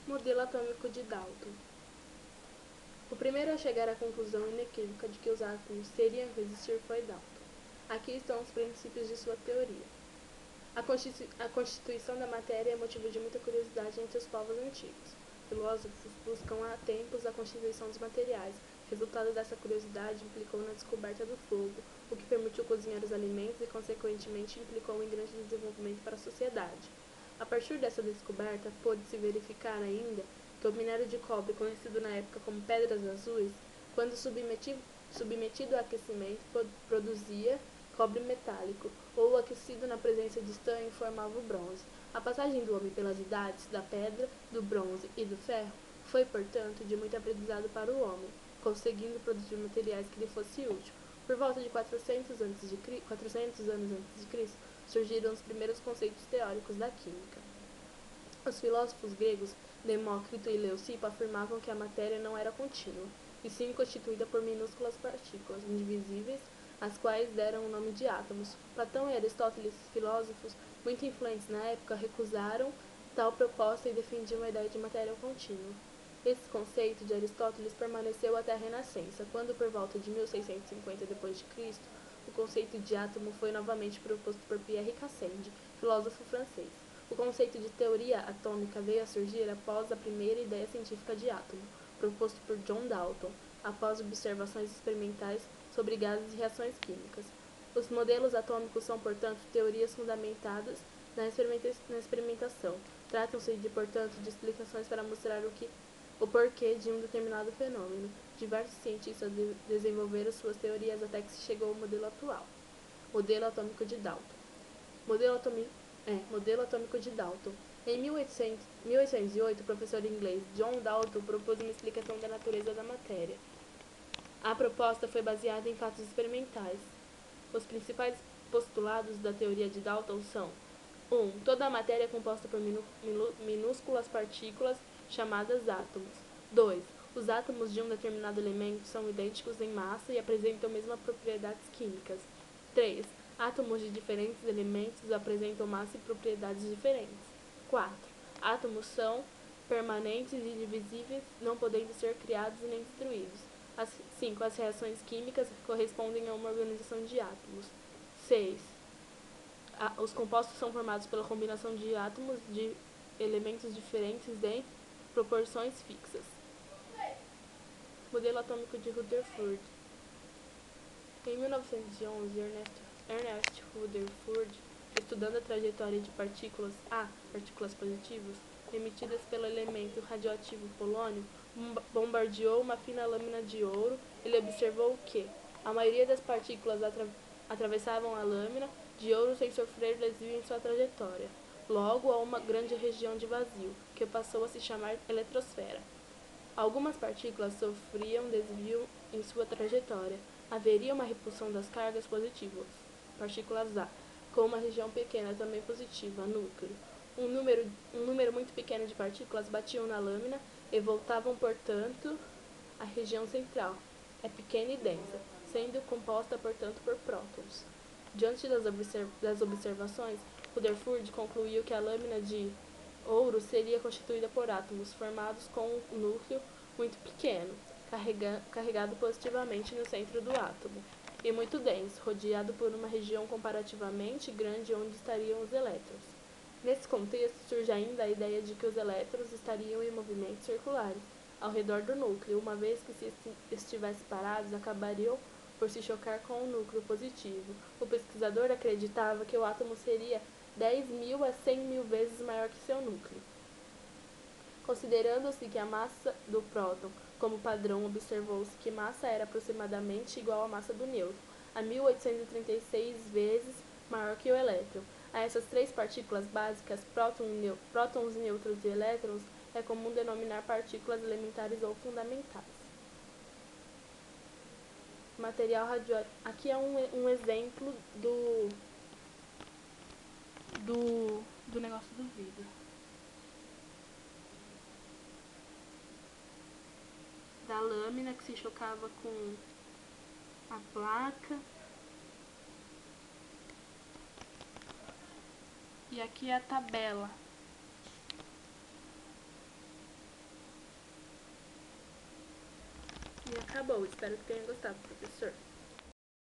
Modelo atômico de Dalton. O primeiro a chegar à conclusão inequívoca de que os átomos teriam que existir foi Dalton. Aqui estão os princípios de sua teoria. A constituição da matéria é motivo de muita curiosidade entre os povos antigos. Filósofos buscam há tempos a constituição dos materiais. Resultado dessa curiosidade implicou na descoberta do fogo, o que permitiu cozinhar os alimentos e, consequentemente, implicou em grande desenvolvimento para a sociedade. A partir dessa descoberta, pôde-se verificar ainda que o minério de cobre, conhecido na época como pedras azuis, quando submetido a aquecimento, produzia cobre metálico, ou aquecido na presença de estanho formava o bronze. A passagem do homem pelas idades da pedra, do bronze e do ferro foi, portanto, de muito aprendizado para o homem, conseguindo produzir materiais que lhe fossem úteis. Por volta de 400 anos antes de Cristo, surgiram os primeiros conceitos teóricos da química. Os filósofos gregos Demócrito e Leucipo afirmavam que a matéria não era contínua, e sim constituída por minúsculas partículas indivisíveis, as quais deram o nome de átomos. Platão e Aristóteles, filósofos muito influentes na época, recusaram tal proposta e defendiam a ideia de matéria contínua. Esse conceito de Aristóteles permaneceu até a Renascença, quando, por volta de 1650 d.C., o conceito de átomo foi novamente proposto por Pierre Cassandi, filósofo francês. O conceito de teoria atômica veio a surgir após a primeira ideia científica de átomo, proposto por John Dalton, após observações experimentais sobre gases e reações químicas. Os modelos atômicos são, portanto, teorias fundamentadas na experimentação. Tratam-se, portanto, de explicações para mostrar o porquê de um determinado fenômeno. Diversos cientistas desenvolveram suas teorias até que se chegou ao modelo atual. Modelo atômico de Dalton. Modelo atômico de Dalton. Em 1808, o professor inglês John Dalton propôs uma explicação da natureza da matéria. A proposta foi baseada em fatos experimentais. Os principais postulados da teoria de Dalton são: 1. Toda a matéria é composta por minúsculas partículas chamadas átomos. 2. Os átomos de um determinado elemento são idênticos em massa e apresentam as mesmas propriedades químicas. 3. Átomos de diferentes elementos apresentam massa e propriedades diferentes. 4. Átomos são permanentes e indivisíveis, não podendo ser criados nem destruídos. 5. As reações químicas correspondem a uma organização de átomos. 6. Os compostos são formados pela combinação de átomos de elementos diferentes em proporções fixas. Modelo atômico de Rutherford. Em 1911, Ernest Rutherford, estudando a trajetória de partículas positivas, emitidas pelo elemento radioativo polônio, bombardeou uma fina lâmina de ouro. Ele observou que a maioria das partículas atravessavam a lâmina de ouro sem sofrer desvio em sua trajetória. Logo, há uma grande região de vazio, que passou a se chamar eletrosfera. Algumas partículas sofriam desvio em sua trajetória. Haveria uma repulsão das cargas positivas, partículas A, com uma região pequena também positiva, núcleo. Um número muito pequeno de partículas batiam na lâmina e voltavam, portanto, à região central. É pequena e densa, sendo composta, portanto, por prótons. Diante das observações, Rutherford concluiu que a lâmina de ouro seria constituída por átomos formados com um núcleo muito pequeno, carregado positivamente no centro do átomo, e muito denso, rodeado por uma região comparativamente grande onde estariam os elétrons. Nesse contexto, surge ainda a ideia de que os elétrons estariam em movimentos circulares ao redor do núcleo, uma vez que, se estivessem parados, acabariam por se chocar com o núcleo positivo. O pesquisador acreditava que o átomo seria 10.000 a 100.000 vezes maior que seu núcleo. Considerando-se que a massa do próton como padrão, observou-se que massa era aproximadamente igual à massa do nêutron, a 1836 vezes maior que o elétron. A essas três partículas básicas, prótons, nêutrons e elétrons, é comum denominar partículas elementares ou fundamentais. Material radioativo. Aqui é um exemplo do negócio do vidro. Da lâmina que se chocava com a placa. E aqui é a tabela acabou. Espero que tenha gostado, professor.